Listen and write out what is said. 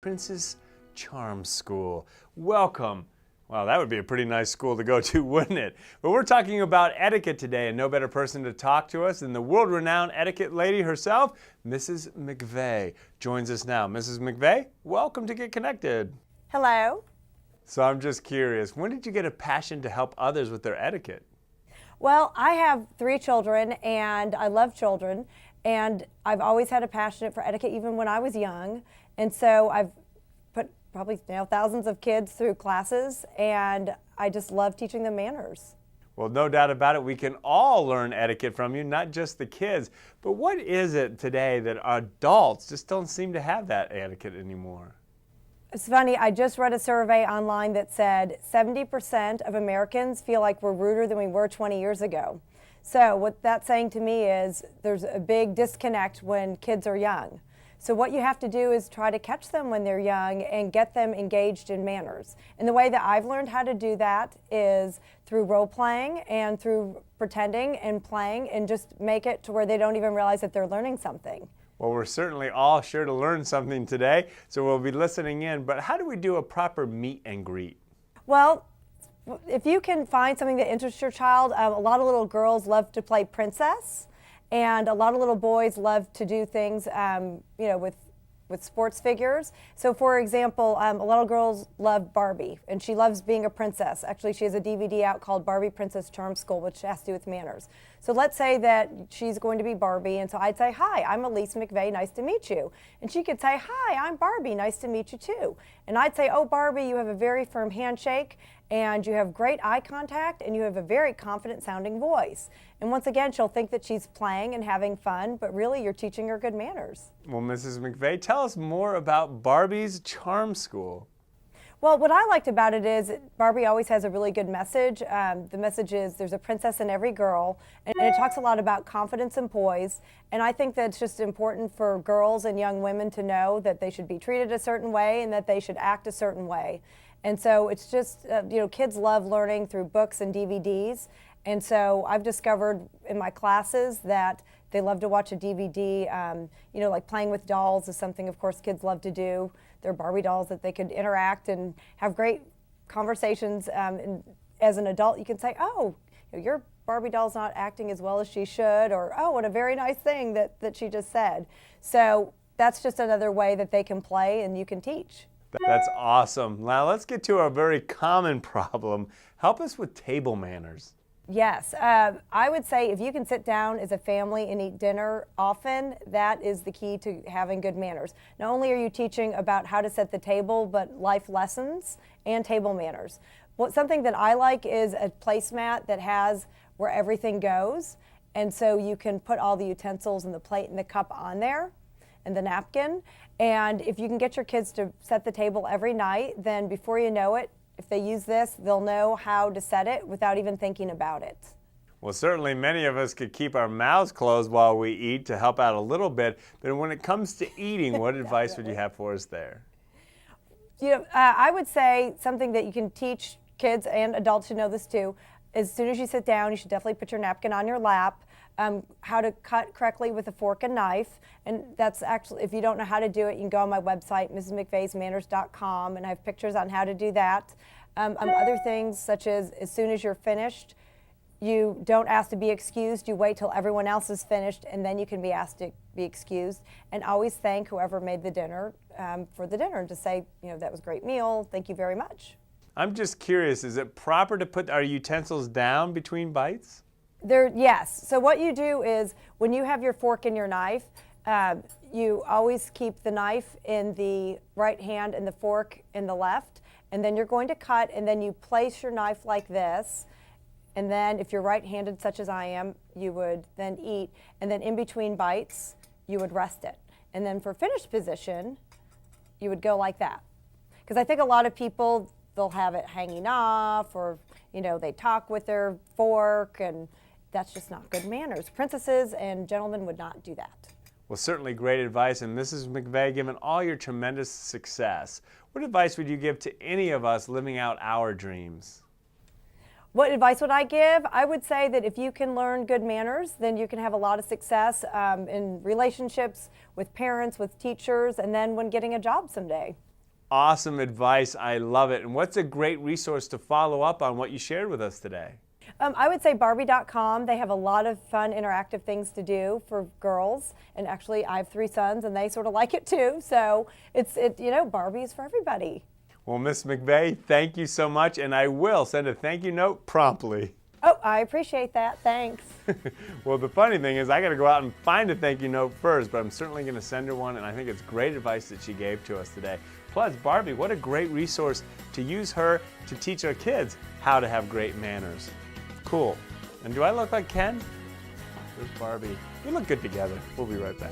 Princess Charm School. Welcome. Wow, that would be a pretty nice school to go to, wouldn't it? But we're talking about etiquette today, and no better person to talk to us than the world-renowned etiquette lady herself, Mrs. McVeigh, joins us now. Mrs. McVeigh, welcome to Get Connected. Hello. So I'm just curious, when did you get a passion to help others with their etiquette? Well, I have 3 children, and I love children, and I've always had a passion for etiquette even when I was young. And so I've put probably thousands of kids through classes, and I just love teaching them manners. Well, no doubt about it, we can all learn etiquette from you, not just the kids. But what is it today that adults just don't seem to have that etiquette anymore? It's funny, I just read a survey online that said 70% of Americans feel like we're ruder than we were 20 years ago. So what that's saying to me is there's a big disconnect when kids are young. So what you have to do is try to catch them when they're young and get them engaged in manners. And the way that I've learned how to do that is through role playing and through pretending and playing, and just make it to where they don't even realize that they're learning something. Well, we're certainly all sure to learn something today, so we'll be listening in. But how do we do a proper meet and greet? Well, if you can find something that interests your child, a lot of little girls love to play princess. And a lot of little boys love to do things, with sports figures. So for example, a lot of girls love Barbie, and she loves being a princess. Actually, she has a DVD out called Barbie Princess Charm School, which has to do with manners. So let's say that she's going to be Barbie, and so I'd say, "Hi, I'm Elise McVeigh, nice to meet you." And she could say, "Hi, I'm Barbie, nice to meet you too." And I'd say, "Oh, Barbie, you have a very firm handshake, and you have great eye contact, and you have a very confident sounding voice." And once again, she'll think that she's playing and having fun, but really you're teaching her good manners. Well, Mrs. McVeigh, tell us more about Barbie's Charm School. Well, what I liked about it is Barbie always has a really good message. The message is there's a princess in every girl, and it talks a lot about confidence and poise. And I think that's just important for girls and young women to know that they should be treated a certain way and that they should act a certain way. And so it's just, kids love learning through books and DVDs. And so I've discovered in my classes that they love to watch a DVD, like playing with dolls is something, of course, kids love to do. They're Barbie dolls that they could interact and have great conversations. And as an adult, you can say, "Oh, your Barbie doll's not acting as well as she should," or, "Oh, what a very nice thing that she just said." So that's just another way that they can play and you can teach. That's awesome. Now let's get to a very common problem. Help us with table manners. Yes, I would say if you can sit down as a family and eat dinner often, that is the key to having good manners. Not only are you teaching about how to set the table, but life lessons and table manners. Something that I like is a placemat that has where everything goes, and so you can put all the utensils and the plate and the cup on there and the napkin. And if you can get your kids to set the table every night, then before you know it, if they use this, they'll know how to set it without even thinking about it. Well, certainly many of us could keep our mouths closed while we eat to help out a little bit. But when it comes to eating, what advice would you have for us there? I would say something that you can teach kids, and adults should know this too. As soon as you sit down, you should definitely put your napkin on your lap. How to cut correctly with a fork and knife. And that's actually, if you don't know how to do it, you can go on my website, mrsmcveihsmanners.com, and I have pictures on how to do that. Other things such as soon as you're finished, you don't ask to be excused, you wait till everyone else is finished, and then you can be asked to be excused. And always thank whoever made the dinner for the dinner, and to say, that was a great meal, thank you very much. I'm just curious, is it proper to put our utensils down between bites? Yes. So what you do is when you have your fork and your knife, you always keep the knife in the right hand and the fork in the left, and then you're going to cut, and then you place your knife like this, and then if you're right-handed such as I am, you would then eat, and then in between bites you would rest it, and then for finished position you would go like that. Because I think a lot of people, they'll have it hanging off, or they talk with their fork, and that's just not good manners. Princesses and gentlemen would not do that. Well, certainly great advice. And Mrs. McVeigh, given all your tremendous success, what advice would you give to any of us living out our dreams? What advice would I give? I would say that if you can learn good manners, then you can have a lot of success in relationships with parents, with teachers, and then when getting a job someday. awesome advice. I love it. And what's a great resource to follow up on what you shared with us today? I would say Barbie.com. They have a lot of fun interactive things to do for girls. And actually, I have 3 sons and they sort of like it too. So Barbie is for everybody. Well, Miss McVeigh, thank you so much. And I will send a thank you note promptly. Oh, I appreciate that. Thanks. Well, the funny thing is I got to go out and find a thank you note first, but I'm certainly going to send her one. And I think it's great advice that she gave to us today. Plus, Barbie, what a great resource to use her to teach our kids how to have great manners. Cool. And do I look like Ken? There's Barbie. We look good together. We'll be right back.